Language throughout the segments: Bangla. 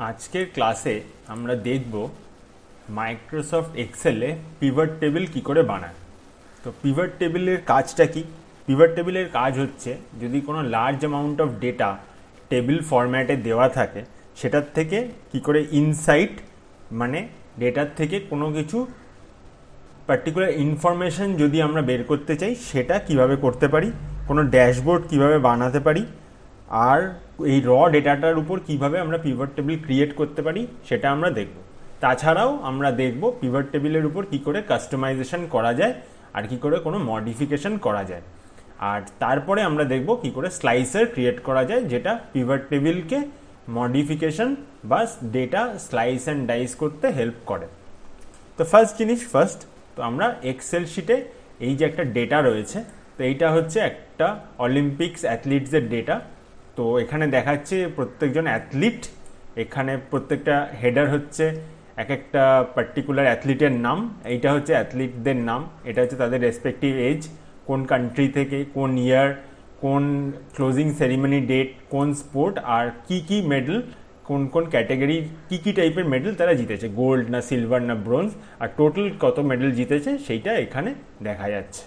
আজকের ক্লাসে আমরা দেখব মাইক্রোসফট এক্সেলে পিভট টেবিল কি করে বানায়। তো পিভট টেবিলের কাজটা কি? পিভট টেবিলের কাজ হচ্ছে যদি কোনো large amount of data table ফরম্যাটে দেওয়া থাকে সেটার থেকে কি করে ইনসাইট মানে ডেটার থেকে কোনো কিছু পার্টিকুলার ইনফরমেশন যদি আমরা বের করতে চাই সেটা কিভাবে করতে পারি, কোনো ড্যাশবোর্ড কিভাবে বানাতে পারি, আর এই র ডেটাটার উপর কিভাবে আমরা পিভট টেবিল ক্রিয়েট করতে পারি সেটা আমরা দেখব। তাছাড়াও আমরা দেখব পিভট টেবিলের উপর কি করে কাস্টমাইজেশন করা যায় আর কি করে কোনো মডিফিকেশন করা যায়। আর তারপরে আমরা দেখব কি করে স্লাইসার ক্রিয়েট করা যায় যেটা পিভট টেবিলকে মডিফিকেশন বা ডেটা স্লাইস অ্যান্ড ডাইস করতে হেল্প করে। তো ফার্স্ট তো আমরা এক্সেল শিটে এই যে একটা ডেটা রয়েছে, তো এইটা হচ্ছে একটা অলিম্পিক্স অ্যাথলিটসের ডেটা। তো এখানে দেখাচ্ছে প্রত্যেকজন অ্যাথলিট, এখানে প্রত্যেকটা হেডার হচ্ছে এক একটা পার্টিকুলার অ্যাথলিটের নাম, এইটা হচ্ছে অ্যাথলিটদের নাম, এটা হচ্ছে তাদের রেসপেক্টিভ এজ, কোন কান্ট্রি থেকে, কোন ইয়ার, কোন ক্লোজিং সেরিমনি ডেট, কোন স্পোর্ট, আর কি মেডেল, কোন কোন ক্যাটাগরি কি টাইপের মেডেল তারা জিতেছে, গোল্ড না সিলভার না ব্রোঞ্জ, আর টোটাল কত মেডেল জিতেছে সেইটা এখানে দেখা যাচ্ছে।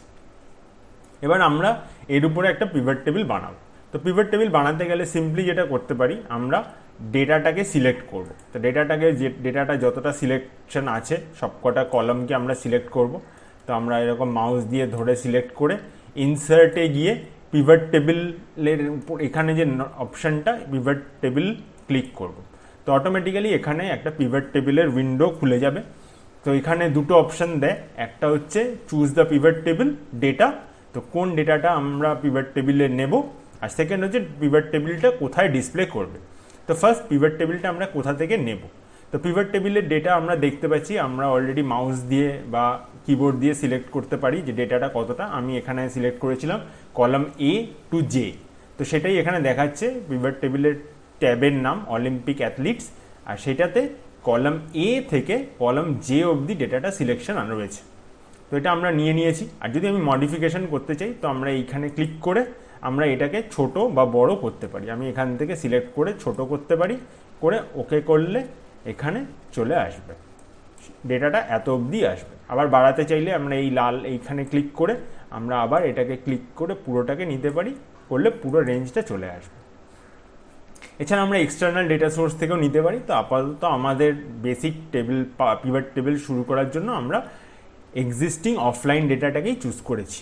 এবার আমরা এর উপরে একটা পিভট টেবিল বানাবো। তো পিভট টেবিল বানাতে গেলে সিম্পলি যেটা করতে পারি, আমরা ডেটাটাকে সিলেক্ট করব। তো ডেটাটা যতটা সিলেকশন আছে সবকটা কলামকে আমরা সিলেক্ট করব। তো আমরা এরকম মাউস দিয়ে ধরে সিলেক্ট করে ইনসার্টে গিয়ে পিভট টেবিলের উপর এখানে যে অপশানটা পিভট টেবিল ক্লিক করব। তো অটোমেটিক্যালি এখানে একটা পিভট টেবিলের উইন্ডো খুলে যাবে। তো এখানে দুটো অপশান দেয়, একটা হচ্ছে choose the pivot table data, তো কোন ডেটাটা আমরা পিভট টেবিলে নেব, আর সেকেন্ড হচ্ছে পিভট টেবিলটা কোথায় ডিসপ্লে করবে। তো ফার্স্ট পিভট টেবিলটা আমরা কোথা থেকে নেব। তো পিভট টেবিলের ডেটা আমরা দেখতে পাচ্ছি, আমরা অলরেডি মাউস দিয়ে বা কিবোর্ড দিয়ে সিলেক্ট করতে পারি যে ডেটাটা কতটা। আমি এখানে সিলেক্ট করেছিলাম কলাম এ টু জে, তো সেটাই এখানে দেখাচ্ছে পিভট টেবিলের ট্যাবের নাম অলিম্পিক অ্যাথলিটস, আর সেটাতে কলাম এ থেকে কলাম জে অবধি ডেটাটা সিলেকশন রয়েছে। তো এটা আমরা নিয়েছি। আর যদি আমি মডিফিকেশন করতে চাই তো আমরা এইখানে ক্লিক করে আমরা এটাকে ছোট বা বড় করতে পারি। আমি এখান থেকে সিলেক্ট করে ছোট করতে পারি, করে ওকে করলে এখানে চলে আসবে, ডেটাটা এত অবধি আসবে। আবার বাড়াতে চাইলে আমরা এই লাল এইখানে ক্লিক করে আমরা আবার এটাকে ক্লিক করে পুরোটাকে নিতে পারি, করলে পুরো রেঞ্জটা চলে আসবে। এছাড়া আমরা এক্সটার্নাল ডেটা সোর্স থেকেও নিতে পারি। তো আপাতত আমাদের বেসিক টেবিল পিভট টেবিল শুরু করার জন্য আমরা এক্সিস্টিং অফলাইন ডেটাটাকেই চুজ করেছি।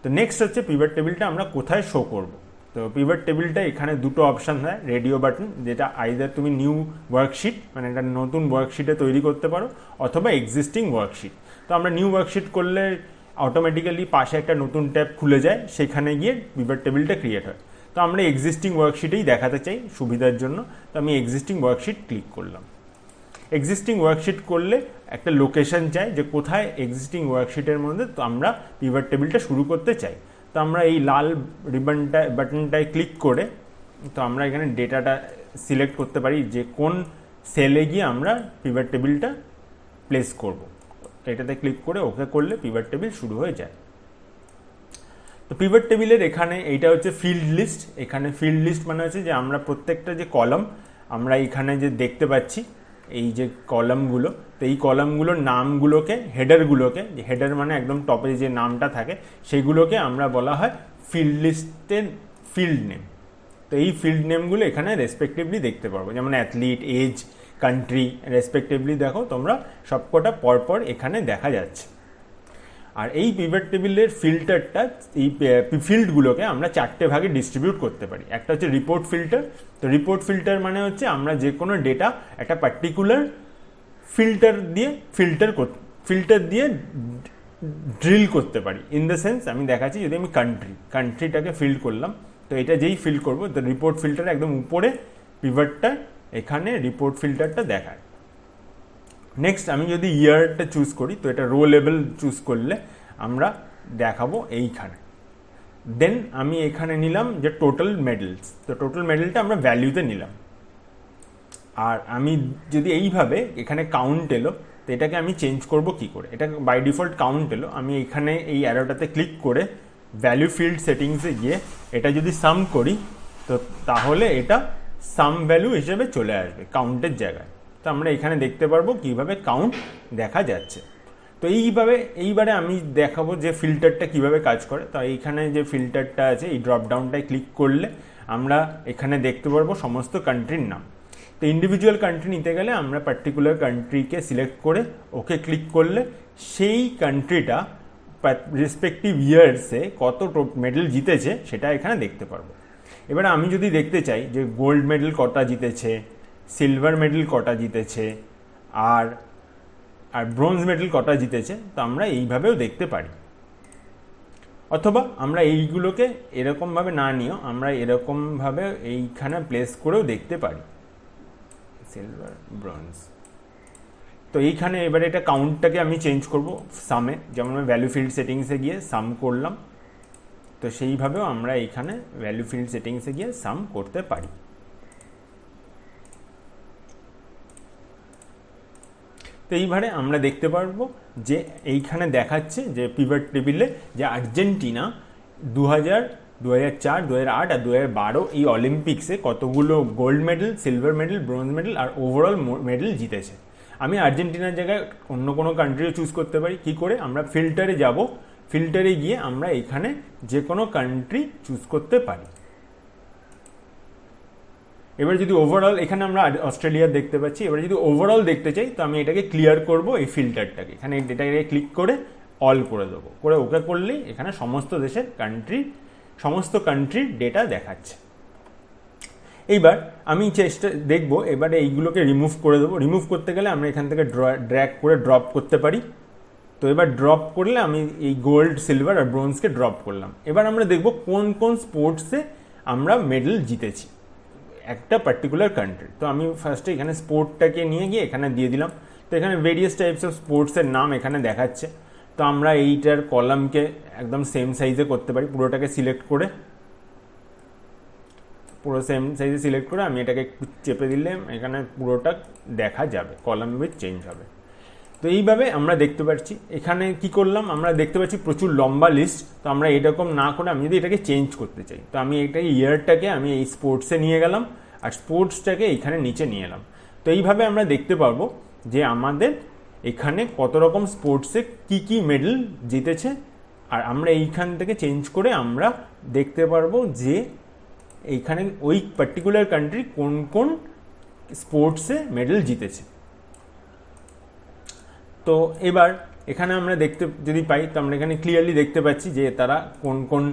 তো নেক্সট হচ্ছে পিভট টেবিলটা আমরা কোথায় শো করব। তো পিভট টেবিলটা এখানে দুটো অপশান হয়, রেডিও বাটন, যেটা আইদার তুমি নিউ ওয়ার্কশিট মানে একটা নতুন ওয়ার্কশিটে তৈরি করতে পারো, অথবা এক্সিস্টিং ওয়ার্কশিট। তো আমরা নিউ ওয়ার্কশিট করলে অটোমেটিক্যালি পাশে একটা নতুন ট্যাব খুলে যায়, সেখানে গিয়ে পিভট টেবিলটা ক্রিয়েট হয়। তো আমরা এক্সিস্টিং ওয়ার্কশিটেই দেখাতে চাই সুবিধার জন্য, তো আমি এক্সিস্টিং ওয়ার্কশিট ক্লিক করলাম। এক্সিস্টিং ওয়ার্কশিট করলে একটা লোকেশন চাই যে কোথায় এক্সিস্টিং ওয়ার্কশিটের মধ্যে তো আমরা পিভট টেবিলটা শুরু করতে চাই। তো আমরা এই লাল বাটনটায় ক্লিক করে তো আমরা এখানে ডেটাটা সিলেক্ট করতে পারি যে কোন সেলে গিয়ে আমরা পিভট টেবিলটা প্লেস করব। এটাতে ক্লিক করে ওকে করলে পিভট টেবিল শুরু হয়ে যায়। তো পিভট টেবিলের এখানে এইটা হচ্ছে ফিল্ড লিস্ট। এখানে ফিল্ড লিস্ট মানে হচ্ছে যে আমরা প্রত্যেকটা যে কলাম আমরা এখানে যে দেখতে পাচ্ছি এই যে কলামগুলো, তো এই কলামগুলোর নামগুলোকে, হেডারগুলোকে, হেডার মানে একদম টপে যে নামটা থাকে সেইগুলোকে আমরা বলা হয় ফিল্ড লিস্টের ফিল্ড নেম। তো এই ফিল্ড নেমগুলো এখানে রেসপেক্টিভলি দেখতে পারবো, যেমন অ্যাথলিট, এজ, কান্ট্রি রেসপেক্টিভলি দেখো তোমরা সবকটা পরপর এখানে দেখা যাচ্ছে। আর এই পিভট টেবিলের ফিল্টারটা, এই ফিল্ডগুলোকে আমরা চারটে ভাগে ডিস্ট্রিবিউট করতে পারি। একটা হচ্ছে রিপোর্ট ফিল্টার। তো রিপোর্ট ফিল্টার মানে হচ্ছে আমরা যে কোনো ডেটা একটা পার্টিকুলার ফিল্টার দিয়ে ড্রিল করতে পারি। ইন দ্য সেন্স আমি দেখাচ্ছি, যদি আমি কান্ট্রিটাকে ফিল্ড করলাম, তো এটা যেই ফিল্ড করবো তো রিপোর্ট ফিল্টার একদম উপরে পিভটটা এখানে রিপোর্ট ফিল্টারটা দেখায়। নেক্সট আমি যদি ইয়ারটা চুজ করি তো এটা রো লেভেল চুজ করলে আমরা দেখাবো এইখানে। দেন আমি এখানে নিলাম যে টোটাল মেডেলস, তো টোটাল মেডেলটা আমরা ভ্যালুতে নিলাম। আর আমি যদি এইভাবে এখানে কাউন্ট এলো, তো এটাকে আমি চেঞ্জ করব কি করে, এটা বাই ডিফল্ট কাউন্ট এলো, আমি এখানে এই অ্যারোটাতে ক্লিক করে ভ্যালু ফিল্ড সেটিংসে গিয়ে এটা যদি সাম করি তো তাহলে এটা সাম ভ্যালু হিসেবে চলে আসবে কাউন্টের জায়গায়। তো আমরা এখানে দেখতে পারবো কিভাবে কাউন্ট দেখা যাচ্ছে। তো এইবারে আমি দেখাবো যে ফিল্টারটা কিভাবে কাজ করে। তো এইখানে যে ফিল্টারটা আছে এই ড্রপডাউনটায় ক্লিক করলে আমরা এখানে দেখতে পারবো সমস্ত কান্ট্রির নাম। তো ইন্ডিভিজুয়াল কান্ট্রি নিতে গেলে আমরা পার্টিকুলার কান্ট্রিকে সিলেক্ট করে ওকে ক্লিক করলে সেই কান্ট্রিটা রেসপেক্টিভ ইয়ার্সে কত মেডেল জিতেছে সেটা এখানে দেখতে পারবো। এবারে আমি যদি দেখতে চাই যে গোল্ড মেডেল কটা জিতেছে, সিলভার মেডেল কটা জিতেছে, আর ব্রোঞ্জ মেডেল কটা জিতেছে, তো আমরা এইভাবেও দেখতে পারি। অথবা আমরা এইগুলোকে এরকমভাবে না নিয়েও আমরা এরকমভাবে এইখানে প্লেস করেও দেখতে পারি, সিলভার, ব্রোঞ্জ। তো এইখানে এবারে এটা কাউন্টটাকে আমি চেঞ্জ করব সামে, যেমন আমি ভ্যালু ফিল্ড সেটিংসে গিয়ে সাম করলাম। তো সেইভাবেও আমরা এইখানে ভ্যালু ফিল্ড সেটিংসে গিয়ে সাম করতে পারি। তো এইবারে আমরা দেখতে পারবো যে এইখানে দেখাচ্ছে যে পিভট টেবিলে যে আর্জেন্টিনা 2000, 2004, 2008 আর 2012 এই অলিম্পিক্সে কতগুলো gold medal, silver medal, bronze medal আর ওভারঅল মেডেল জিতেছে। আমি আর্জেন্টিনার জায়গায় অন্য কোনো কান্ট্রিও চুজ করতে পারি। কি করে? আমরা ফিল্টারে যাব, ফিল্টারে গিয়ে আমরা এখানে যে কোনো কান্ট্রি চুজ করতে পারি। এবার যদি ওভারঅল, এখানে আমরা অস্ট্রেলিয়া দেখতে পাচ্ছি, এবার যদি ওভারঅল দেখতে চাই তো আমি এটাকে ক্লিয়ার করব, এই ফিল্টারটাকে এখানে এটাকে ক্লিক করে অল করে দেবো, করে ওকে করলেই এখানে সমস্ত দেশের সমস্ত কান্ট্রির ডেটা দেখাচ্ছে। এইবার আমি দেখবো এবারে এইগুলোকে রিমুভ করে দেবো। রিমুভ করতে গেলে আমরা এখান থেকে ড্র্যাগ করে ড্রপ করতে পারি। তো এবার ড্রপ করলে আমি এই গোল্ড, সিলভার আর ব্রোঞ্জকে ড্রপ করলাম। এবার আমরা দেখব কোন কোন স্পোর্টসে আমরা মেডেল জিতেছি একটা পার্টিকুলার কান্ট্রি। তো আমি ফার্স্টে এখানে স্পোর্টটাকে নিয়ে গিয়ে এখানে দিয়ে দিলাম। তো এখানে ভেরিয়াস টাইপস অফ স্পোর্টসের নাম এখানে দেখাচ্ছে। তো আমরা এইটার কলামকে একদম সেম সাইজে করতে পারি, পুরোটাকে সিলেক্ট করে, পুরো সেম সাইজে সিলেক্ট করে আমি এটাকে একটু চেপে দিলে এখানে পুরোটা দেখা যাবে, কলাম উইথ চেঞ্জ হবে। তো এইভাবে আমরা দেখতে পাচ্ছি। এখানে কি করলাম, আমরা দেখতে পাচ্ছি প্রচুর লম্বা লিস্ট। তো আমরা এরকম না করে আমি যদি এটাকে চেঞ্জ করতে চাই, তো আমি এটাকে ইয়ারটাকে আমি এই স্পোর্টসে নিয়ে গেলাম আর স্পোর্টসটাকে এখানে নিচে নিয়ে এলাম। তো এইভাবে আমরা দেখতে পারবো যে আমাদের এখানে কত রকম স্পোর্টসে কি কি মেডেল জিতেছে। আর আমরা এইখান থেকে চেঞ্জ করে আমরা দেখতে পারবো যে এইখানে ওই পার্টিকুলার কান্ট্রি কোন কোন স্পোর্টসে মেডেল জিতেছে। তো এবার এখানে আমরা দেখতে যদি পাই, তো আমরা এখানে ক্লিয়ারলি দেখতে পাচ্ছি যে তারা কোন কোন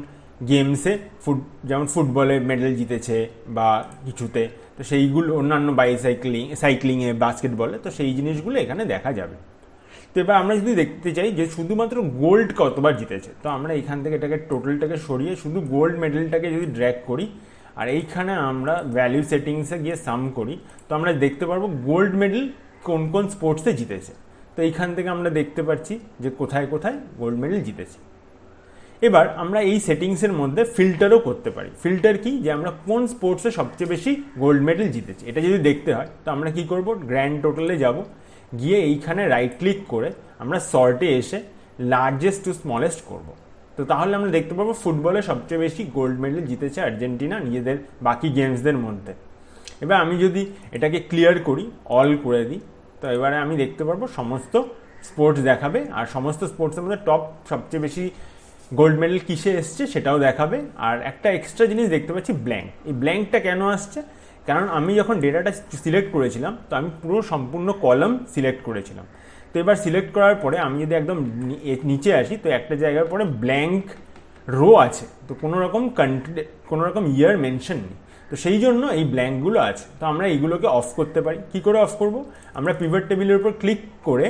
গেমসে, যেমন ফুটবলে মেডেল জিতেছে বা কিছুতে, তো সেইগুলো, অন্যান্য সাইক্লিংয়ে, বাস্কেটবলে, তো সেই জিনিসগুলো এখানে দেখা যাবে। তো এবার আমরা যদি দেখতে চাই যে শুধুমাত্র গোল্ড কতবার জিতেছে, তো আমরা এখান থেকে এটাকে টোটালটাকে সরিয়ে শুধু গোল্ড মেডেলটাকে যদি ড্র্যাগ করি আর এইখানে আমরা ভ্যালু সেটিংসে গিয়ে সাম করি, তো আমরা দেখতে পারবো গোল্ড মেডেল কোন কোন স্পোর্টসে জিতেছে। তো এইখান থেকে আমরা দেখতে পাচ্ছি যে কোথায় কোথায় গোল্ড মেডেল জিতেছে। এবার আমরা এই সেটিংসের মধ্যে ফিল্টারও করতে পারি। ফিল্টার কি, যে আমরা কোন স্পোর্টসে সবচেয়ে বেশি গোল্ড মেডেল জিতেছি এটা যদি দেখতে হয়, তো আমরা কি করব, গ্র্যান্ড টোটালে যাব, গিয়ে এইখানে রাইট ক্লিক করে আমরা সর্টে এসে লার্জেস্ট টু স্মলেস্ট করব। তো তাহলে আমরা দেখতে পাবো ফুটবলে সবচেয়ে বেশি গোল্ড মেডেল জিতেছে আর্জেন্টিনা নিজেদের বাকি গেমসদের মধ্যে। এবার আমি যদি এটাকে ক্লিয়ার করি, অল করে দিই, তো এবারে আমি দেখতে পারবো সমস্ত স্পোর্টস দেখাবে আর সমস্ত স্পোর্টসের মধ্যে টপ সবচেয়ে বেশি গোল্ড মেডেল কিসে এসছে সেটাও দেখাবে। আর একটা এক্সট্রা জিনিস দেখতে পাচ্ছি, ব্ল্যাঙ্ক। এই ব্ল্যাঙ্কটা কেন আসছে, কারণ আমি যখন ডেটাটা সিলেক্ট করেছিলাম তো আমি পুরো সম্পূর্ণ কলাম সিলেক্ট করেছিলাম। তো এবার সিলেক্ট করার পরে আমি যদি একদম নিচে আসি, তো একটা জায়গার পরে ব্ল্যাঙ্ক রো আছে, তো কোনো রকম ইয়ার মেনশন নেই। তো সেই জন্য এই ব্ল্যাঙ্কগুলো আছে। তো আমরা এইগুলোকে অফ করতে পারি। কি করে অফ করব, আমরা পিভট টেবিলের উপর ক্লিক করে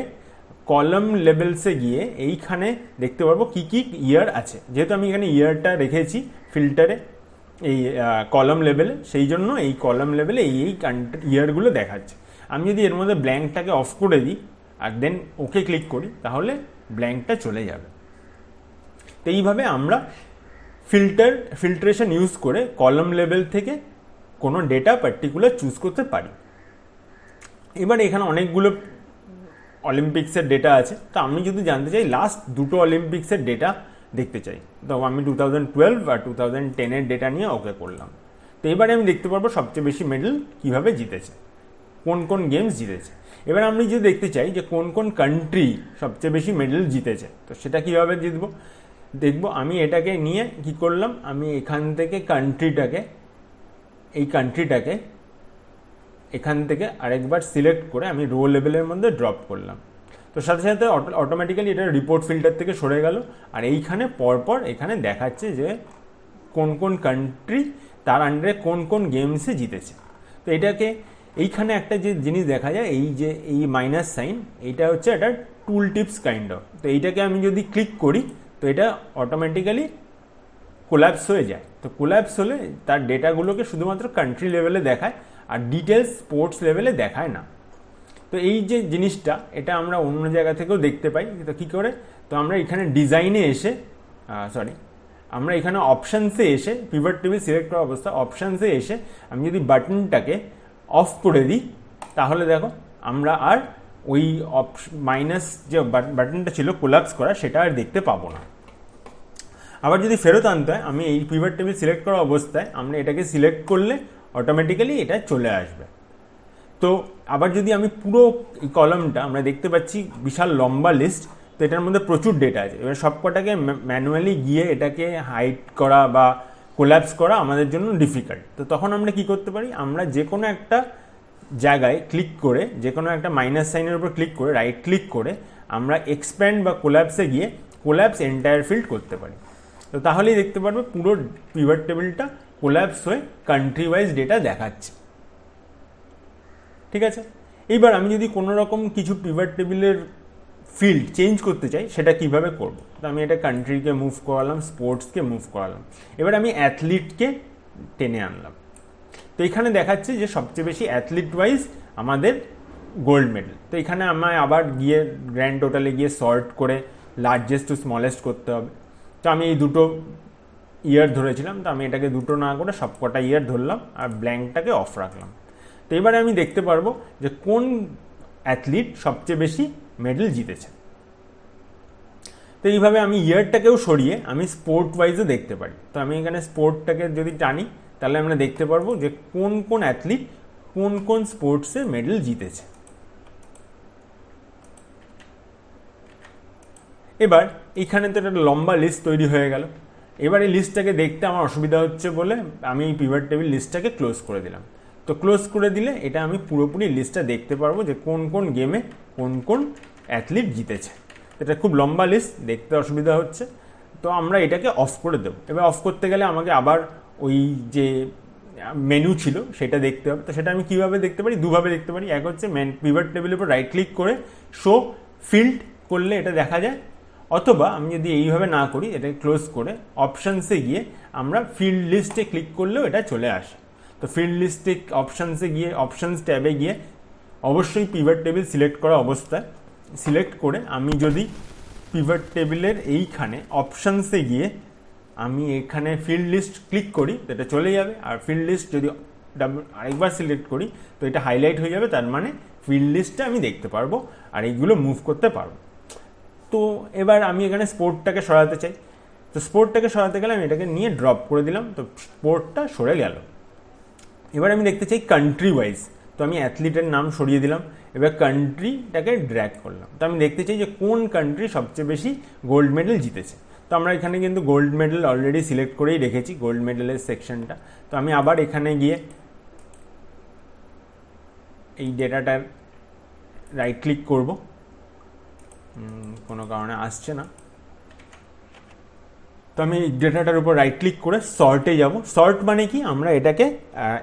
কলাম লেভেলসে গিয়ে এইখানে দেখতে পারবো কি কি ইয়ার আছে। যেহেতু আমি এখানে ইয়ারটা রেখেছি ফিল্টারে এই কলাম লেভেলে, সেই জন্য এই কলাম লেভেলে এই ইয়ারগুলো দেখাচ্ছে। আমি যদি এর মধ্যে ব্ল্যাঙ্কটাকে অফ করে দিই আর দেন ওকে ক্লিক করি, তাহলে ব্ল্যাঙ্কটা চলে যাবে। তো এইভাবে আমরা ফিল্ট্রেশন ইউজ করে কলাম লেভেল থেকে কোনো ডেটা পার্টিকুলার চুজ করতে পারি। এবার এখানে অনেকগুলো অলিম্পিক্সের ডেটা আছে। তো আমি যদি জানতে চাই লাস্ট দুটো অলিম্পিক্সের ডেটা দেখতে চাই, তো আমি 2012 আর 2010-এর ডেটা নিয়ে ওকে করলাম। তো এবারে আমি দেখতে পারবো সবচেয়ে বেশি মেডেল কিভাবে জিতেছে, কোন কোন গেমস জিতেছে। এবার আমি যদি দেখতে চাই যে কোন কোন কান্ট্রি সবচেয়ে বেশি মেডেল জিতেছে, তো সেটা কীভাবে দেখবো আমি এটাকে নিয়ে কি করলাম, আমি এখান থেকে কান্ট্রিটাকে এখান থেকে আরেকবার সিলেক্ট করে আমি রো লেভেলের মধ্যে ড্রপ করলাম। তো সাথে সাথে অটোমেটিক্যালি এটা রিপোর্ট ফিল্টার থেকে সরে গেল, আর এইখানে পরপর এখানে দেখাচ্ছে যে কোন কোন কান্ট্রি তার আন্ডারে কোন কোন গেমসে জিতেছে। তো এটাকে এইখানে একটা যে জিনিস দেখা যায়, এই মাইনাস সাইন, এইটা হচ্ছে একটা টুল টিপস কাইন্ড অফ। তো এইটাকে আমি যদি ক্লিক করি তো এটা অটোমেটিক্যালি কোল্যাপস হয়ে যায়। তো কোল্যাপস হলে তার ডেটাগুলোকে শুধুমাত্র কান্ট্রি লেভেলে দেখায়, আর ডিটেলস স্পোর্টস লেভেলে দেখায় না। তো এই যে জিনিসটা, এটা আমরা অন্য জায়গা থেকেও দেখতে পাই। তো কী করে, তো আমরা এখানে ডিজাইনে এসে আমরা এখানে অপশানসে এসে পিভট টেবিল সিলেক্ট করা অবস্থা অপশানসে এসে আমি যদি বাটনটাকে অফ করে দিই, তাহলে দেখো আমরা আর ওই মাইনাস যে বাটনটা ছিল কোল্যাপস করা, সেটা আর দেখতে পাবো না। আবার যদি ফেরত আনতে হয়, আমি এই পিভট টেবিল সিলেক্ট করা অবস্থায় আমরা এটাকে সিলেক্ট করলে অটোমেটিক্যালি এটা চলে আসবে। তো আবার যদি আমি পুরো এই কলামটা, আমরা দেখতে পাচ্ছি বিশাল লম্বা লিস্ট, তো এটার মধ্যে প্রচুর ডেটা আছে। এবার সবকটাকে ম্যানুয়ালি গিয়ে এটাকে হাইড করা বা কোল্যাপস করা আমাদের জন্য ডিফিকাল্ট। তো তখন আমরা কি করতে পারি, আমরা যে কোনো একটা জায়গায় ক্লিক করে, যে কোনো একটা মাইনাস সাইনের উপর ক্লিক করে, রাইট ক্লিক করে আমরা এক্সপ্যান্ড বা কোল্যাপসে গিয়ে কোল্যাপস এন্টায়ার ফিল্ড করতে পারি। তো তাহলেই দেখতে পারবে পুরো পিভট টেবিলটা কোল্যাপস হয়ে কান্ট্রি ওয়াইজ ডেটা দেখাচ্ছে। ঠিক আছে, এইবার আমি যদি কোনো রকম কিছু পিভট টেবিলের ফিল্ড চেঞ্জ করতে চাই, সেটা কিভাবে করব। তো আমি এটা কান্ট্রিকে মুভ করালাম, স্পোর্টসকে মুভ করালাম, এবার আমি অ্যাথলিটকে টেনে আনলাম। তো এখানে দেখাচ্ছে যে সবচেয়ে বেশি অ্যাথলিট ওয়াইজ আমাদের গোল্ড মেডেল। তো এখানে আমায় আবার গিয়ে গ্র্যান্ড টোটালে গিয়ে সর্ট করে লার্জেস্ট টু স্মলেস্ট করতে হবে। তো আমি এই দুটো ইয়ার ধরেছিলাম, তো আমি এটাকে দুটো না করে সবকটা ইয়ার ধরলাম আর ব্ল্যাঙ্কটাকে অফ রাখলাম। তো এবারে আমি দেখতে পারবো যে কোন অ্যাথলিট সবচেয়ে বেশি মেডেল জিতেছে। তো এইভাবে আমি ইয়ারটাকেও সরিয়ে আমি স্পোর্ট ওয়াইজও দেখতে পারি। তো আমি এখানে স্পোর্টটাকে যদি টানি, তাহলে আমরা দেখতে পারবো যে কোন কোন অ্যাথলিট কোন কোন স্পোর্টসে মেডেল জিতেছে। এবার এইখানে তো একটা লম্বা লিস্ট তৈরি হয়ে গেল। এবার এই লিস্টটাকে দেখতে আমার অসুবিধা হচ্ছে বলে আমি এই পিভট টেবিল লিস্টটাকে ক্লোজ করে দিলাম। তো ক্লোজ করে দিলে এটা আমি পুরোপুরি লিস্টটা দেখতে পারবো যে কোন কোন গেমে কোন কোন অ্যাথলিট জিতেছে। এটা খুব লম্বা লিস্ট, দেখতে অসুবিধা হচ্ছে, তো আমরা এটাকে অফ করে দেবো। এবার অফ করতে গেলে আমাকে আবার ওই যে মেনু ছিল সেটা দেখতে হবে। তো সেটা আমি কীভাবে দেখতে পারি, দুভাবে দেখতে পারি। এক হচ্ছে পিভট টেবিলের উপর রাইট ক্লিক করে শো ফিল্ড করলে এটা দেখা যায়, অথবা আমি যদি এইভাবে না করি, এটাকে ক্লোজ করে অপশানসে গিয়ে আমরা ফিল্ড লিস্টে ক্লিক করলেও এটা চলে আসে। তো ফিল্ড লিস্টে অপশানসে গিয়ে অপশানস ট্যাবে গিয়ে অবশ্যই পিভট টেবিল সিলেক্ট করা অবস্থায় সিলেক্ট করে আমি যদি পিভট টেবিলের এইখানে অপশানসে গিয়ে আমি এখানে ফিল্ড লিস্ট ক্লিক করি, তো এটা চলে যাবে। আর ফিল্ড লিস্ট যদি আরেকবার সিলেক্ট করি, তো এটা হাইলাইট হয়ে যাবে, তার মানে ফিল্ড লিস্টটা আমি দেখতে পারবো আর এইগুলো মুভ করতে পারবো। তো এবার আমি এখানে স্পোর্টটাকে সরাতে চাই। তো স্পোর্টটাকে সরাতে গেলে আমি এটাকে নিয়ে ড্রপ করে দিলাম, তো স্পোর্টটা সরে গেল। এবার আমি দেখতে চাই কান্ট্রি ওয়াইজ, তো আমি অ্যাথলিটের নাম সরিয়ে দিলাম। এবার কান্ট্রিটাকে ড্র্যাগ করলাম, তো আমি দেখতে চাই যে কোন কান্ট্রি সবচেয়ে বেশি গোল্ড মেডেল জিতেছে। তো আমরা এখানে কিন্তু গোল্ড মেডেল অলরেডি সিলেক্ট করেই রেখেছি, গোল্ড মেডেলের সেকশনটা। তো আমি আবার এখানে গিয়ে এই ডেটাটার রাইট ক্লিক করব, কোনো কারণে আসছে না। তো আমি ডেটাটার উপর রাইট ক্লিক করে সর্টে যাব। সর্ট মানে কি, আমরা এটাকে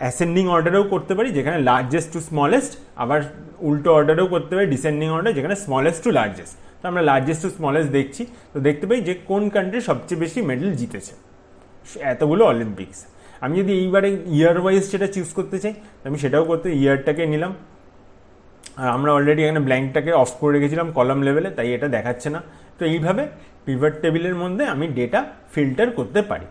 অ্যাসেন্ডিং অর্ডারেও করতে পারি, যেখানে লার্জেস্ট টু স্মলেস্ট, আবার উল্টো অর্ডারেও করতে পারি ডিসেন্ডিং অর্ডার, যেখানে স্মলেস্ট টু লার্জেস্ট। তো আমরা লার্জেস্ট টু স্মলেস্ট দেখছি, তো দেখতে পাই যে কোন কান্ট্রি সবচেয়ে বেশি মেডেল জিতেছে এতগুলো অলিম্পিক্স। আমি যদি এইবারে ইয়ার ওয়াইজ সেটা চুজ করতে চাই, আমি সেটাও করতে ইয়ারটাকে নিলাম। আর আমরা অলরেডি এখানে ব্ল্যাঙ্কটাকে অফ করে রেখেছিলাম কলাম লেভেলে, তাই এটা দেখাচ্ছে না। তো এইভাবে পিভট টেবিলের মধ্যে আমি ডেটা ফিল্টার করতে পারি।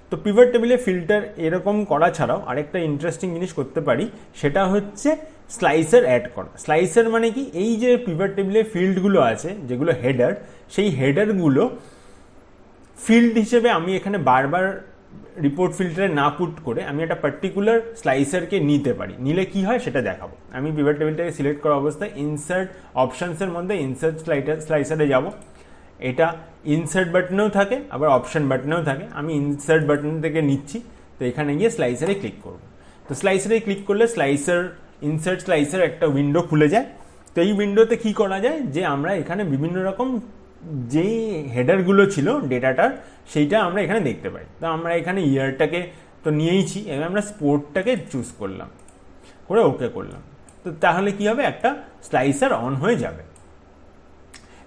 তো পিভট টেবিলে ফিল্টার এরকম করা ছাড়াও আরেকটা ইন্টারেস্টিং জিনিস করতে পারি, সেটা হচ্ছে স্লাইসার অ্যাড করা। স্লাইসার মানে কি, এই যে পিভট টেবিলে ফিল্ডগুলো আছে যেগুলো হেডার, সেই হেডারগুলো ফিল্ড হিসেবে আমি এখানে বারবার রিপোর্ট ফিল্টারে না পুট করে আমি একটা পার্টিকুলার স্লাইসারকে নিতে পারি। নিলে কি হয় সেটা দেখাবো। আমি পিভট টেবিলটাকে সিলেক্ট করা অবস্থায় ইনসার্ট অপশানসের মধ্যে ইনসার্ট স্লাইসারে যাব। এটা ইনসার্ট বাটনেও থাকে, আবার অপশান বাটনেও থাকে। আমি ইনসার্ট বাটন থেকে নিচ্ছি, তো এখানে গিয়ে স্লাইসারে ক্লিক করব। তো স্লাইসারে ক্লিক করলে ইনসার্ট স্লাইসার একটা উইন্ডো খুলে যায়। তো এই উইন্ডোতে কি করা যায়, যে আমরা এখানে বিভিন্ন রকম যেই হেডারগুলো ছিল ডেটাটার, সেইটা আমরা এখানে দেখতে পাই। তো আমরা এখানে ইয়ারটাকে তো নিয়েইছি, এবার আমরা স্পোর্টটাকে চুজ করলাম, করে ওকে করলাম। তো তাহলে কি হবে, একটা স্লাইসার অন হয়ে যাবে।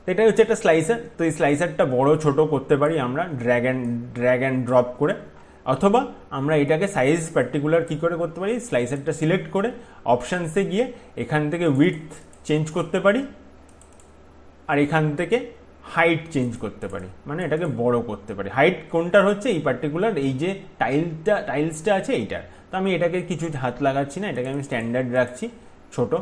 তো এটা হচ্ছে একটা স্লাইসার। তো এই স্লাইসারটা বড় ছোট করতে পারি আমরা ড্র্যাগ অ্যান্ড ড্রপ করে, অথবা আমরা এটাকে সাইজ পার্টিকুলার কি করে করতে পারি, স্লাইসারটা সিলেক্ট করে অপশানসে গিয়ে এখান থেকে উইডথ চেঞ্জ করতে পারি, আর এখান থেকে হাইট চেঞ্জ করতে পারি, মানে এটাকে বড় করতে পারি। হাইট কোনটার হচ্ছে, এই পার্টিকুলার এই যে টাইলসটা আছে এইটার। তো আমি এটাকে কিছু হাত লাগাচ্ছি না, এটাকে আমি স্ট্যান্ডার্ড রাখছি, ছোট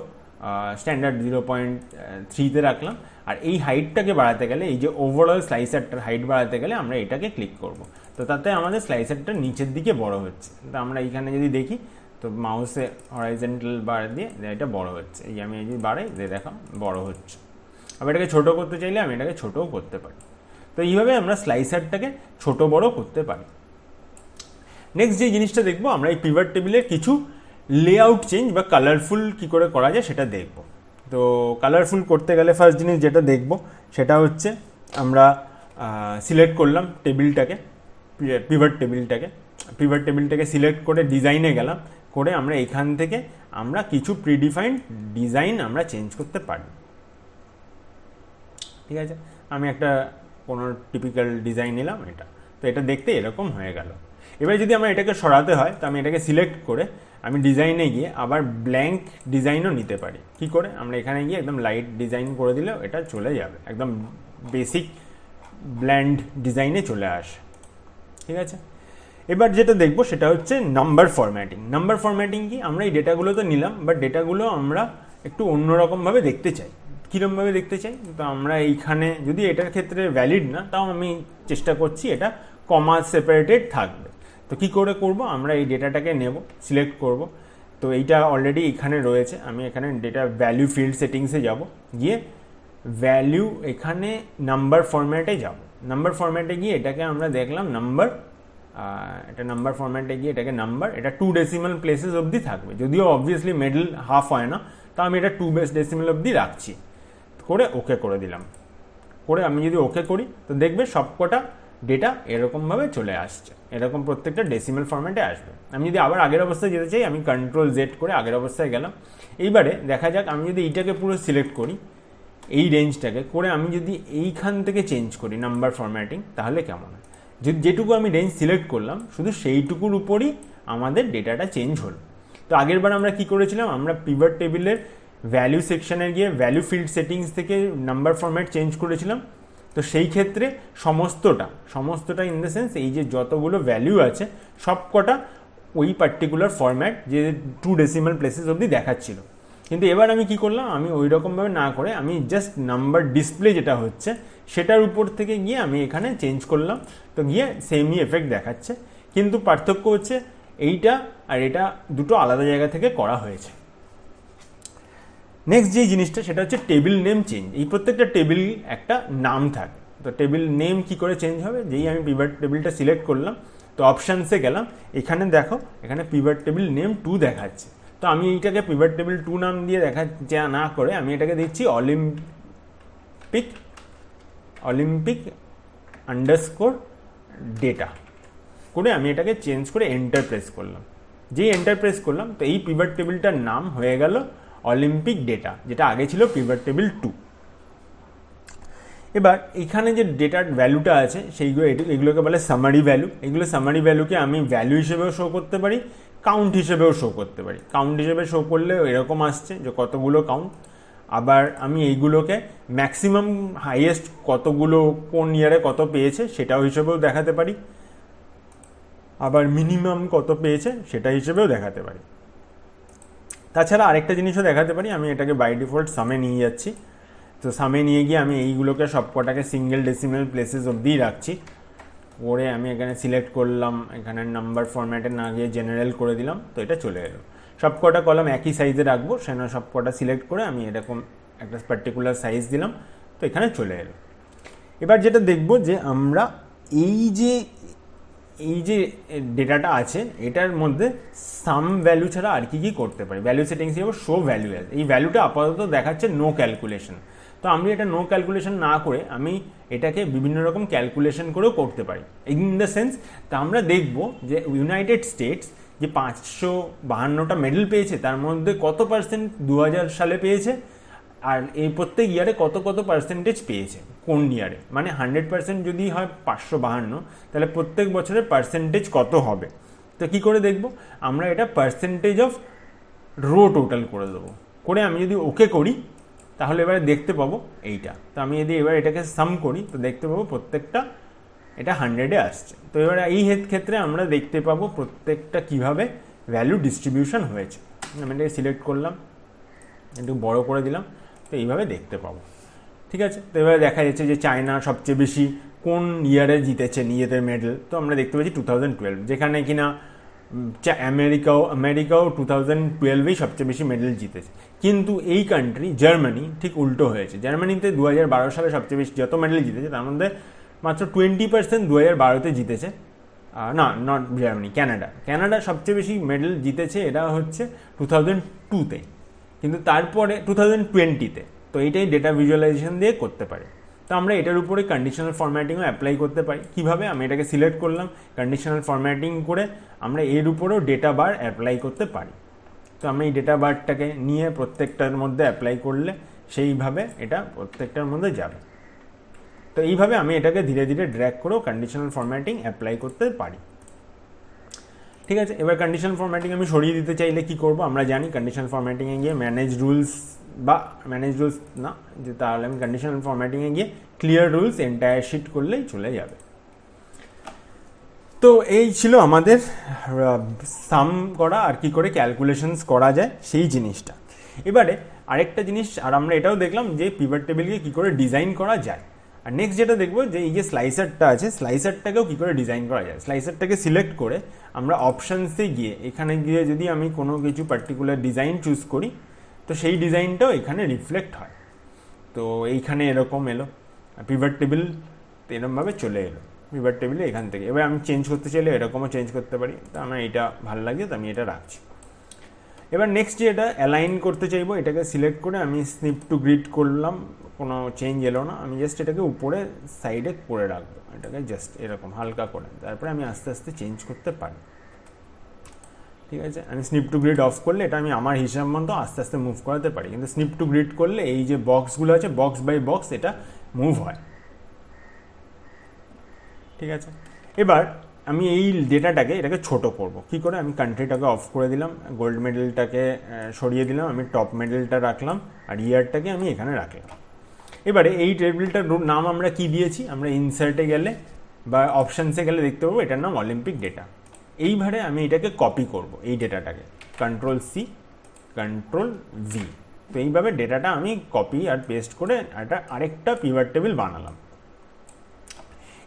স্ট্যান্ডার্ড 0.3-তে রাখলাম। আর এই হাইটটাকে বাড়াতে গেলে, এই যে ওভারঅল স্লাইসারটার হাইট বাড়াতে গেলে আমরা এটাকে ক্লিক করব। তো তাতে আমাদের স্লাইসারটা নিচের দিকে বড় হচ্ছে। তো আমরা এইখানে যদি দেখি, তো মাউসে হরাইজন্টাল বার দিয়ে এটা বড় হচ্ছে। এই আমি যদি বাড়াই, দেখো বড় হচ্ছে। আবার এটাকে ছোট করতে চাইলে আমি এটাকে ছোটও করতে পারি। তো এইভাবে আমরা স্লাইসারটাকে ছোট বড় করতে পারি। নেক্সট যে জিনিসটা দেখবো, আমরা এই পিভট টেবিলের কিছু লেআউট চেঞ্জ বা কালারফুল কি করে করা যায় সেটা দেখব। তো কালারফুল করতে গেলে ফার্স্ট জিনিস যেটা দেখব সেটা হচ্ছে, আমরা সিলেক্ট করলাম টেবিলটাকে, পিভট টেবিলটাকে সিলেক্ট করে ডিজাইনে গেলাম, করে আমরা এখান থেকে আমরা কিছু প্রিডিফাইন্ড ডিজাইন আমরা চেঞ্জ করতে পারি। ঠিক আছে, আমি একটা কোনো টিপিক্যাল ডিজাইন নিলাম এটা। তো এটা দেখতে এরকম হয়ে গেল। এবার যদি আমার এটাকে সরাতে হয়, তো আমি এটাকে সিলেক্ট করে আমি ডিজাইনে গিয়ে আবার ব্ল্যাঙ্ক ডিজাইনও নিতে পারি। কি করে, আমরা এখানে গিয়ে একদম লাইট ডিজাইন করে দিলেও এটা চলে যাবে, একদম বেসিক ব্ল্যান্ড ডিজাইনে চলে আসে। ঠিক আছে, এবার যেটা দেখবো সেটা হচ্ছে নাম্বার ফরম্যাটিং। নাম্বার ফরম্যাটিং কি, আমরা এই ডেটাগুলো তো নিলাম, বাট ডেটাগুলো আমরা একটু অন্যরকমভাবে দেখতে চাই। কীরকমভাবে দেখতে চাই, তো আমরা এইখানে যদি এটার ক্ষেত্রে ভ্যালিড না, তাও আমি চেষ্টা করছি এটা কমা সেপারেটেড থাকবে। তো কি করে করব, আমরা এই ডেটাটাকে নেব, সিলেক্ট করব। তো এইটা অলরেডি এখানে রয়েছে, আমি এখানে ডেটা ভ্যালু ফিল্ড সেটিংসে যাব, গিয়ে ভ্যালু এখানে নাম্বার ফরম্যাটে যাব। নাম্বার ফরম্যাটে গিয়ে এটাকে আমরা দেখলাম নাম্বার, এটা নাম্বার ফরম্যাটে গিয়ে এটাকে নাম্বার, এটা 2 ডেসিমাল প্লেসেস অবধি থাকবে, যদিও অবভিয়াসলি মিডল হাফ হয় না, তো আমি এটা 2 ডেসিমাল অবধি রাখছি, করে ওকে করে দিলাম। করে আমি যদি ওকে করি, তো দেখবে সবকটা ডেটা এরকমভাবে চলে আসছে, এরকম প্রত্যেকটা ডেসিমাল ফরম্যাটে আসবে। আমি যদি আবার আগের অবস্থায় যেতে চাই, আমি Ctrl-Z করে আগের অবস্থায় গেলাম। এইবারে দেখা যাক, আমি যদি এইটাকে পুরো সিলেক্ট করি, এই রেঞ্জটাকে করে আমি যদি এইখান থেকে চেঞ্জ করি নাম্বার ফরম্যাটিং, তাহলে কেমন হয়, যেটুকু আমি রেঞ্জ সিলেক্ট করলাম শুধু সেইটুকুর উপরই আমাদের ডেটাটা চেঞ্জ হলো। তো আগের বার আমরা কি করেছিলাম, আমরা পিভট টেবিলের ভ্যালু সেকশনে গিয়ে ভ্যালু ফিল্ড সেটিংস থেকে নাম্বার ফরম্যাট চেঞ্জ করেছিলাম। তো সেই ক্ষেত্রে সমস্তটা ইন দ্য সেন্স, এই যে যতগুলো ভ্যালু আছে সবকটা ওই পার্টিকুলার ফরম্যাট, যে 2 ডেসিমাল প্লেসেস অবধি দেখাচ্ছিল। কিন্তু এবার আমি কি করলাম, আমি ওই রকমভাবে না করে আমি জাস্ট নাম্বার ডিসপ্লে যেটা হচ্ছে সেটার উপর থেকে গিয়ে আমি এখানে চেঞ্জ করলাম। তো গিয়ে সেমই এফেক্ট দেখাচ্ছে, কিন্তু পার্থক্য হচ্ছে এইটা আর এটা দুটো আলাদা জায়গা থেকে করা হয়েছে। নেক্সট যে জিনিসটা সেটা হচ্ছে টেবিল নেম চেঞ্জ। এই প্রত্যেকটা টেবিল একটা নাম থাকে, তো টেবিল নেম কি করে চেঞ্জ হবে, যেই আমি পিভট টেবিলটা সিলেক্ট করলাম, তো অপশানসে গেলাম, এখানে দেখো এখানে পিভট টেবিল নেম 2 দেখাচ্ছে। তো আমি এইটাকে পিভট টেবিল 2 নাম দিয়ে যা না করে আমি এটাকে দিচ্ছি অলিম্পিক আন্ডারস্কোর ডেটা করে আমি এটাকে চেঞ্জ করে এন্টার প্রেস করলাম। যেই এন্টার প্রেস করলাম, তো এই পিভট টেবিলটার নাম হয়ে গেল অলিম্পিক ডেটা, যেটা আগে ছিল পিভট টেবিল 2। এবার এখানে যে ডেটার ভ্যালুটা আছে এগুলোকে বলে সামারি ভ্যালু। এগুলো সামারি ভ্যালুকে আমি ভ্যালু হিসেবেও শো করতে পারি, কাউন্ট হিসেবেও শো করতে পারি। কাউন্ট হিসেবে শো করলে এরকম আসছে যে কতগুলো কাউন্ট। আবার আমি এইগুলোকে ম্যাক্সিমাম হাইয়েস্ট কতগুলো কোন ইয়ারে কত পেয়েছে সেটাও হিসেবেও দেখাতে পারি, আবার মিনিমাম কত পেয়েছে সেটা হিসেবেও দেখাতে পারি। তাছাড়া আরেকটা জিনিসও দেখাতে পারি, আমি এটাকে বাই ডিফল্ট সামে নিয়ে যাচ্ছি। তো সামে নিয়ে গিয়ে আমি এইগুলোকে সবকটাকে সিঙ্গেল ডেসিমাল প্লেসেস অবধি রাখছি, করে আমি এখানে সিলেক্ট করলাম, এখানে নাম্বার ফরম্যাটে না গিয়ে জেনারেল করে দিলাম, তো এটা চলে এলো। সব কটা কলাম একই সাইজে রাখবো, সেটা সব কটা সিলেক্ট করে আমি এরকম একটা পার্টিকুলার সাইজ দিলাম, তো এখানে চলে এলো। এবার যেটা দেখব যে আমরা এই যে ডেটাটা আছে এটার মধ্যে সাম ভ্যালু ছাড়া আর কি করতে পারি। ভ্যালু সেটিংস যাব শো ভ্যালু অ্যাজ, এই ভ্যালুটা আপাতত দেখাচ্ছে নো ক্যালকুলেশন। তো আমি এটা নো ক্যালকুলেশন না করে আমি এটাকে বিভিন্ন রকম ক্যালকুলেশন করেও করতে পারি। ইন দ্য সেন্স, তা আমরা দেখব যে ইউনাইটেড স্টেটস যে 552টা মেডেল পেয়েছে তার মধ্যে কত পার্সেন্ট 2000 সালে পেয়েছে, আর এই প্রত্যেক ইয়ারে কত পার্সেন্টেজ পেয়েছে কোন ইয়ারে, মানে 100% যদি হয় 552, তাহলে প্রত্যেক বছরের পার্সেন্টেজ কত হবে। তো কি করে দেখব, আমরা এটা পার্সেন্টেজ অফ রো টোটাল করে দেবো, করে আমি যদি ওকে করি তাহলে এবারে দেখতে পাবো এইটা। তো আমি যদি এবার এটাকে সাম করি তো দেখতে পাবো প্রত্যেকটা এটা 100-এ আসছে। তো এবার এই ক্ষেত্রে আমরা দেখতে পাবো প্রত্যেকটা কিভাবে ভ্যালু ডিস্ট্রিবিউশন হয়েছে। আমি এটাকে সিলেক্ট করলাম, একটু বড় করে দিলাম, তো এইভাবে দেখতে পাবো। ঠিক আছে, তো এবারে দেখা যাচ্ছে যে চায়না সবচেয়ে বেশি কোন ইয়ারে জিতেছে নিজেদের মেডেল, তো আমরা দেখতে পাচ্ছি 2012, যেখানে কিনা আমেরিকাও 2012-এই সবচেয়ে বেশি মেডেল জিতেছে। কিন্তু এই কান্ট্রি জার্মানি ঠিক উল্টো হয়েছে। জার্মানিতে 2012 সালে সবচেয়ে বেশি যত মেডেল জিতেছে তার মধ্যে মাত্র 20% 2012-তে জিতেছে। না, নট জার্মানি, ক্যানাডা সবচেয়ে বেশি মেডেল জিতেছে, এটা হচ্ছে 2002-তে, কিন্তু তারপরে 2020-তে। তো এইটাই ডেটা ভিজুয়ালাইজেশন দিয়ে করতে পারে। তো আমরা এটার উপরে কন্ডিশনাল ফরম্যাটিংও অ্যাপ্লাই করতে পারি। কিভাবে, আমি এটাকে সিলেক্ট করলাম, কন্ডিশনাল ফরম্যাটিং করে আমরা এর উপরেও ডেটা বার অ্যাপ্লাই করতে পারি। তো আমরা এই ডেটা বারটাকে নিয়ে প্রত্যেকটার মধ্যে অ্যাপ্লাই করলে সেইভাবে এটা প্রত্যেকটার মধ্যে যাবে। তো এইভাবে আমি এটাকে ধীরে ধীরে ড্র্যাগ করেও কন্ডিশনাল ফরম্যাটিং অ্যাপ্লাই করতে পারি। ঠিক আছে, এবার কন্ডিশনাল ফরম্যাটিং আমি সরিয়ে দিতে চাইলে কি করব, আমরা জানি কন্ডিশনাল ফরম্যাটিংয়ে গিয়ে ম্যানেজ রুলস না, যে তাহলে আমি কন্ডিশনাল ফরম্যাটিংয়ে গিয়ে ক্লিয়ার রুলস এন্টায়ার শিট করলেই চলে যাবে। তো এই ছিল আমাদের সাম করা আর কি করে ক্যালকুলেশনস করা যায় সেই জিনিসটা। এবারে আরেকটা জিনিস, আর আমরা এটাও দেখলাম যে পিভট টেবিলকে কি করে ডিজাইন করা যায়। আর নেক্সট যেটা দেখবো যে এই যে স্লাইসারটা আছে, স্লাইসারটাকেও কি করে ডিজাইন করা যায়। স্লাইসারটাকে সিলেক্ট করে আমরা অপশানসে গিয়ে এখানে গিয়ে যদি আমি কোনো কিছু পার্টিকুলার ডিজাইন চুজ করি তো সেই ডিজাইনটাও এখানে রিফ্লেক্ট হয়। তো এইখানে এরকম এলো, পিভট টেবিল এরকমভাবে চলে এলো পিভট টেবিলে এখান থেকে। এবার আমি চেঞ্জ করতে চাইলে এরকমও চেঞ্জ করতে পারি। তো আমার এটা ভালো লাগে, তো আমি এটা রাখছি। এবার নেক্সট যে এটা অ্যালাইন করতে চাইবো, এটাকে সিলেক্ট করে আমি স্নিপ টু গ্রিড করলাম, কোনো চেঞ্জ এলো না, আমি জাস্ট এটাকে উপরে সাইডে করে রাখবো, এটাকে জাস্ট এরকম হালকা করে, তারপরে আমি আস্তে আস্তে চেঞ্জ করতে পারি। ঠিক আছে, আমি স্নিপ টু গ্রিড অফ করলে এটা আমি আমার হিসাব মতো আস্তে আস্তে মুভ করাতে পারি, কিন্তু স্নিপ টু গ্রিড করলে এই যে বক্সগুলো আছে বক্স বাই বক্স এটা মুভ হয়। ঠিক আছে, এবার আমি এই ডেটাটাকে এটাকে ছোট করব কি করে, আমি কান্ট্রিটাকে অফ করে দিলাম, গোল্ড মেডেলটাকে সরিয়ে দিলাম, আমি টপ মেডেলটা রাখলাম, আর ইয়ারটাকে আমি এখানে রাখলাম। এবারে এই টেবিলটার নাম আমরা কি দিয়েছি, আমরা ইনসার্টে গেলে বা অপশানসে গেলে দেখতে পাবো এটার নাম অলিম্পিক ডেটা। এইভাবে আমি এটাকে কপি করব, এই ডেটাটাকে কন্ট্রোল সি কন্ট্রোল ভি। তো এইভাবে ডেটাটা আমি কপি আর পেস্ট করে একটা আরেকটা পিভট টেবিল বানালাম।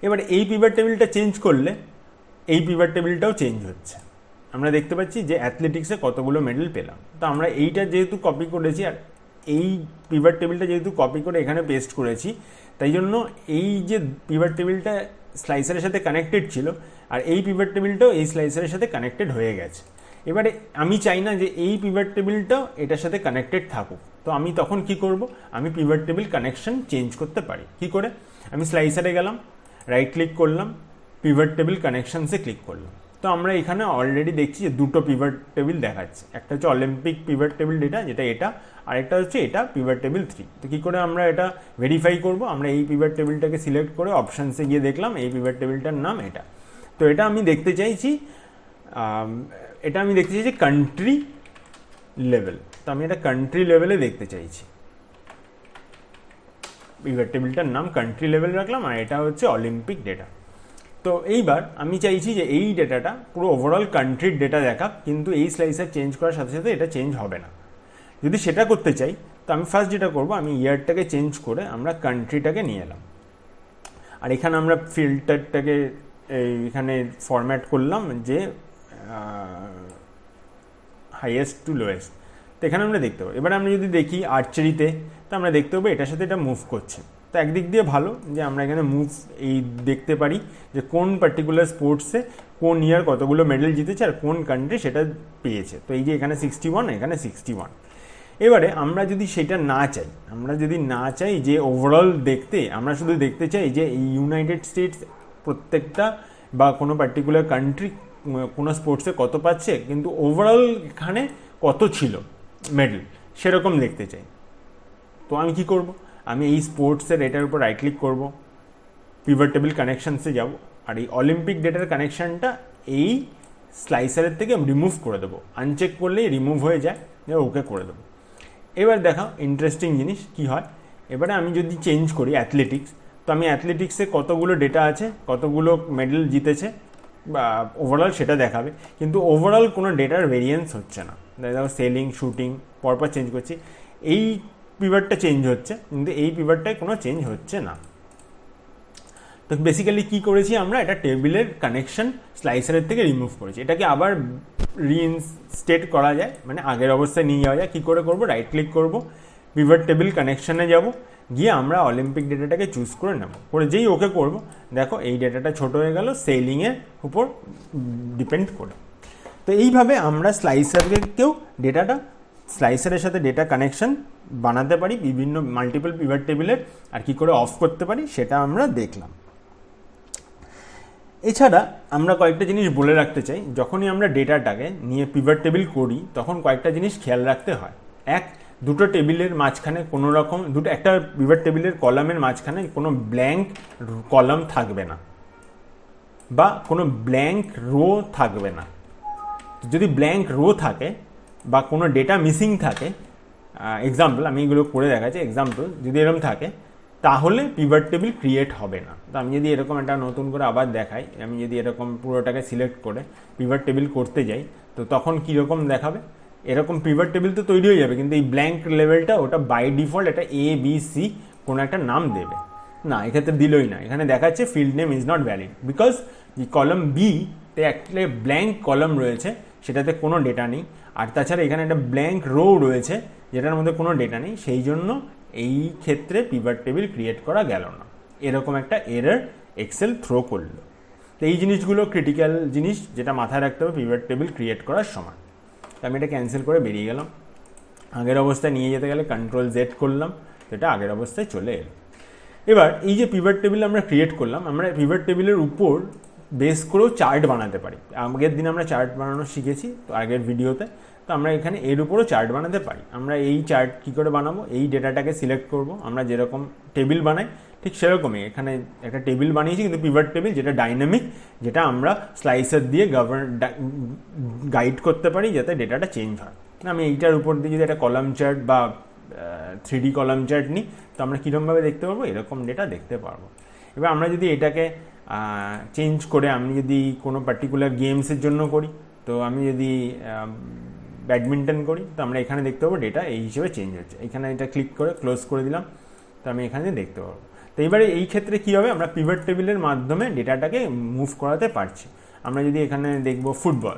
এবার এই পিভট টেবিলটা চেঞ্জ করলে এই পিভট টেবিলটাও চেঞ্জ হচ্ছে। আমরা দেখতে পাচ্ছি যে অ্যাথলেটিক্সে কতগুলো মেডেল পেলাম। তো আমরা এইটা যেহেতু কপি করেছি আর এই পিভট টেবিলটা যেহেতু কপি করে এখানে পেস্ট করেছি, তাই জন্য এই যে পিভট টেবিলটা স্লাইসারের সাথে কানেক্টেড ছিল আর এই পিভট টেবিলটাও এই স্লাইসারের সাথে কানেক্টেড হয়ে গেছে। এবারে আমি চাই না যে এই পিভট টেবিলটাও এটার সাথে কানেক্টেড থাকুক, তো আমি তখন কি করব, আমি পিভট টেবিল কানেকশন চেঞ্জ করতে পারি। কি করে, আমি স্লাইসারে গেলাম, রাইট ক্লিক করলাম, পিভট টেবিল কানেকশনসে ক্লিক করলাম। তো আমরা এখানে অলরেডি দেখছি যে দুটো পিভট টেবিল দেখাচ্ছে, একটা হচ্ছে অলিম্পিক পিভট টেবিল ডেটা যেটা এটা, আর একটা হচ্ছে এটা পিভট টেবিল 3। তো কী করে আমরা এটা ভেরিফাই করব, আমরা এই পিভট টেবিলটাকে সিলেক্ট করে অপশানসে গিয়ে দেখলাম এই পিভট টেবিলটার নাম এটা। তো এটা আমি দেখতে চাইছি কান্ট্রি লেভেল। তো আমি এটা কান্ট্রি লেভেলে দেখতে চাইছি, পিভট টেবিলটার নাম কান্ট্রি লেভেল রাখলাম, আর এটা হচ্ছে অলিম্পিক ডেটা। তো এইবার আমি চাইছি যে এই ডেটাটা পুরো ওভারঅল কান্ট্রির ডেটা দেখাক, কিন্তু এই স্লাইসার চেঞ্জ করার সাথে সাথে এটা চেঞ্জ হবে না। যদি সেটা করতে চাই তো আমি ফার্স্ট যেটা করব, আমি ইয়ারটাকে চেঞ্জ করে আমরা কান্ট্রিটাকে নিয়ে এলাম, আর এখানে আমরা ফিল্টারটাকে এইখানে ফরম্যাট করলাম যে হাইয়েস্ট টু লোয়েস্ট, তো এখানে আমরা দেখতে পাবো। এবার আমরা যদি দেখি আর্চারিতে, তো আমরা দেখতে পাবো এটার সাথে এটা মুভ করছে। তো একদিক দিয়ে ভালো যে আমরা এখানে মুভ এই দেখতে পারি যে কোন পার্টিকুলার স্পোর্টসে কোন ইয়ার কতগুলো মেডেল জিতেছে আর কোন কান্ট্রি সেটা পেয়েছে। তো এই যে এখানে 61, এখানে 61। এবারে আমরা যদি সেটা না চাই যে ওভারঅল দেখতে, আমরা শুধু দেখতে চাই যে ইউনাইটেড স্টেটস প্রত্যেকটা বা কোনো পার্টিকুলার কান্ট্রি কোনো স্পোর্টসে কত পাচ্ছে, কিন্তু ওভারঅল এখানে কত ছিল মেডেল সেরকম দেখতে চাই। তো আমি কি করব, আমি এই স্পোর্টসের এটার উপর রাইট ক্লিক করব, পিভট টেবিল কানেকশানসে যাব, আর এই অলিম্পিক ডেটার কানেকশানটা এই স্লাইসারের থেকে রিমুভ করে দেবো। আনচেক করলেই রিমুভ হয়ে যায়, ওকে করে দেবো। এবার দেখা ইন্টারেস্টিং জিনিস কি হয়। এবারে আমি যদি চেঞ্জ করি অ্যাথলেটিক্স, তো আমি অ্যাথলেটিক্সে কতগুলো ডেটা আছে, কতগুলো মেডেল জিতেছে বা ওভারঅল সেটা দেখাবে, কিন্তু ওভারঅল কোনো ডেটার ভেরিয়েন্স হচ্ছে না। দেখো সেলিং, শুটিং পরপর চেঞ্জ করছি, এই পিভটটা চেঞ্জ হচ্ছে কিন্তু এই পিভটটায় কোনো চেঞ্জ হচ্ছে না। তো বেসিক্যালি কী করেছি আমরা, এটা টেবিলের কানেকশন স্লাইসারের থেকে রিমুভ করেছি। এটাকে আবার রিইনস্টেট করা যায়, মানে আগের অবস্থায় নিয়ে যাওয়া যায়। কী করে করবো, রাইট ক্লিক করব, পিভট টেবিল কানেকশানে যাব, গিয়ে আমরা অলিম্পিক ডেটাটাকে চুজ করে নেব, করে যেই ওকে করব, দেখো এই ডেটাটা ছোট হয়ে গেল সেলিংয়ের উপর ডিপেন্ড করে। তো এইভাবে আমরা স্লাইসারকেও ডেটাটা স্লাইসারের সাথে ডেটা কানেকশন বানাতে পারি বিভিন্ন মাল্টিপল পিভট টেবিলের, আর কি করে অফ করতে পারি সেটা আমরা দেখলাম। এছাড়া আমরা কয়েকটা জিনিস বলে রাখতে চাই, যখনই আমরা ডেটাটাকে নিয়ে পিভট টেবিল করি তখন কয়েকটা জিনিস খেয়াল রাখতে হয়। এক, দুটো টেবিলের মাঝখানে কোনো রকম একটা পিভট টেবিলের কলামের মাঝখানে কোনো ব্ল্যাঙ্ক কলাম থাকবে না বা কোনো ব্ল্যাঙ্ক রো থাকবে না। যদি ব্ল্যাঙ্ক রো থাকে বা কোনো ডেটা মিসিং থাকে, এক্সাম্পল আমি এগুলো করে দেখাচ্ছি, এক্সাম্পল যদি এরকম থাকে তাহলে পিভট টেবিল ক্রিয়েট হবে না। তো আমি যদি এরকম একটা নতুন করে আবার দেখাই, আমি যদি এরকম পুরোটাকে সিলেক্ট করে পিভট টেবিল করতে যাই, তো তখন কীরকম দেখাবে, এরকম পিভট টেবিল তো তৈরি হয়ে যাবে, কিন্তু এই ব্ল্যাঙ্ক লেভেলটা ওটা বাই ডিফল্ট এটা ABC কোনো একটা নাম দেবে না, এক্ষেত্রে দিলই না। এখানে দেখাচ্ছে field name is not valid, because এই কলাম বিতে একটা ব্ল্যাঙ্ক কলাম রয়েছে, সেটাতে কোনো ডেটা নেই, আর তাছাড়া এখানে একটা ব্ল্যাঙ্ক রো রয়েছে যেটার মধ্যে কোনো ডেটা নেই, সেই জন্য এই ক্ষেত্রে পিভট টেবিল ক্রিয়েট করা গেল না, এরকম একটা এরর এক্সেল থ্রো করলো। তো এই জিনিসগুলো ক্রিটিক্যাল জিনিস যেটা মাথায় রাখতে হবে পিভট টেবিল ক্রিয়েট করার সময়। তো আমি এটা ক্যান্সেল করে বেরিয়ে গেলাম, আগের অবস্থায় নিয়ে যেতে গেলে Ctrl+Z করলাম, তো এটা আগের অবস্থায় চলে এলো। এবার এই যে পিভট টেবিল আমরা ক্রিয়েট করলাম, আমরা পিভট টেবিলের উপর বেস করেও চার্ট বানাতে পারি। আগের দিন আমরা চার্ট বানানো শিখেছি, তো আগের ভিডিওতে, তো আমরা এখানে এর উপরও চার্ট বানাতে পারি। আমরা এই চার্ট কী করে বানাবো, এই ডেটাটাকে সিলেক্ট করব, আমরা যেরকম টেবিল বানাই ঠিক সেরকমই এখানে একটা টেবিল বানিয়েছি, কিন্তু পিভট টেবিল যেটা ডাইনামিক, যেটা আমরা স্লাইসার দিয়ে গাইড করতে পারি যাতে ডেটাটা চেঞ্জ হয়। আমি এইটার উপর দিয়ে যদি একটা কলাম চার্ট বা 3D কলাম চার্ট নিই, তো আমরা কীরকমভাবে দেখতে পারবো, এরকম ডেটা দেখতে পারবো। এবার আমরা যদি এটাকে চেঞ্জ করে আমি যদি কোনো পার্টিকুলার গেমসের জন্য করি, তো আমি যদি ব্যাডমিন্টন করি, তো আমরা এখানে দেখতে পাবো ডেটা এই হিসেবে চেঞ্জ হচ্ছে। এখানে এটা ক্লিক করে ক্লোজ করে দিলাম, তো আমি এখানে দেখতে পাবো। তো এবারে এই ক্ষেত্রে কী হবে, আমরা পিভট টেবিলের মাধ্যমে ডেটাটাকে মুভ করাতে পারছি। আমরা যদি এখানে দেখব ফুটবল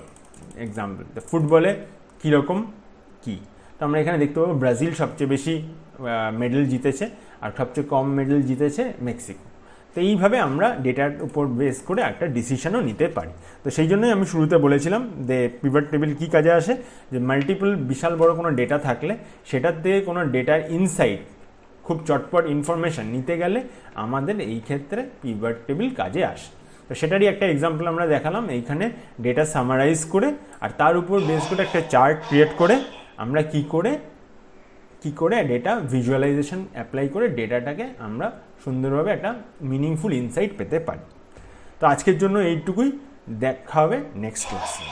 এক্সাম্পল, তো ফুটবলে কীরকম কী, তো আমরা এখানে দেখতে পাবো ব্রাজিল সবচেয়ে বেশি মেডেল জিতেছে আর সবচেয়ে কম মেডেল জিতেছে মেক্সিকো। তো এইভাবে আমরা ডেটার উপর বেস করে একটা ডিসিশনও নিতে পারি। তো সেই জন্যই আমি শুরুতে বলেছিলাম যে পিভট টেবিল কী কাজে আসে, যে মাল্টিপল বিশাল বড় কোনো ডেটা থাকলে সেটার থেকে কোনো ডেটার ইনসাইট খুব চটপট ইনফরমেশান নিতে গেলে আমাদের এই ক্ষেত্রে পিভট টেবিল কাজে আসে। তো সেটারই একটা এক্সাম্পল আমরা দেখালাম, এইখানে ডেটা সামারাইজ করে আর তার উপর বেস করে একটা চার্ট ক্রিয়েট করে আমরা কী করে ডেটা ভিজুয়ালাইজেশন অ্যাপ্লাই করে ডেটাটাকে আমরা সুন্দরভাবে একটা মিনিংফুল ইনসাইট পেতে পারি। তো আজকের জন্য এইটুকুই, দেখা হবে নেক্সট ক্লাসে।